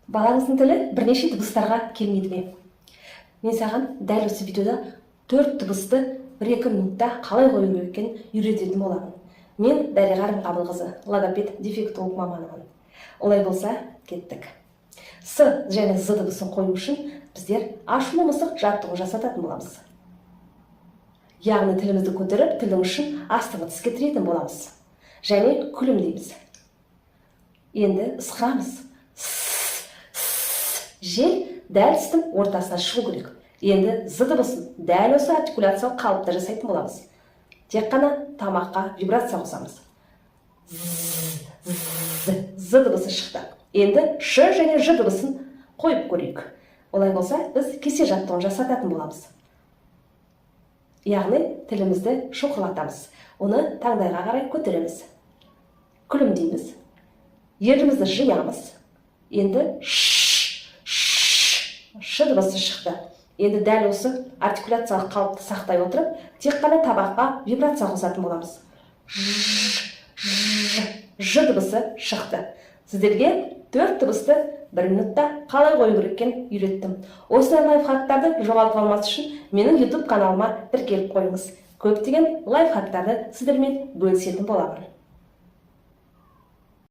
Балаңыздың тілі бірнеше дыбыстарға келмейді ме? Мен саған дәл осы видеода 4 дыбысты 1-2 минутта қалай қою керек екенін үйрететін боламын. Мен Дариға Рымқабылқызы, логопед дефектолог маманымын. Олай болса, кеттік. С және З дыбысын қою үшін біздер ашулы мысық жаттығу жасататын боламыз. Яғни тілімізді көтеріп, тілдің ұшын астыңғы тіске тіретін боламыз. Және күлімдейміз. Енді ысқырамыз. Жел дәл тістің ортасына шығу керек. Енді З дыбысын дәл осы артикуляциялық қалыпта жасайтын боламыз. Тек қана тамаққа вибрация қосамыз. З дыбысы шықты. Енді Ш және Ж дыбысын қойып көрейік. Олай болса, біз кесе жаттығуын жасататын боламыз. Яғни тілімізді шоқырлатамыз. Оны таңдайға қарай көтереміз. Күлімдейміз. Ернімізді жиямыз. Енді Ш дыбысы шықты. Енді дәл осы артикуляциялық қалыпты сақтай отырып, тек қана табаққа вибрация қосатын боламыз. Ж дыбысы шықты. Сіздерге 4 дыбысты 1 минутта қалай қою керек екенін үйреттім. Осындай лайфхактарды жоғалтып алмас үшін менің YouTube каналыма тіркеліп қойыңыз. Көптеген лайфхактарды сіздермен бөлісетін боламын.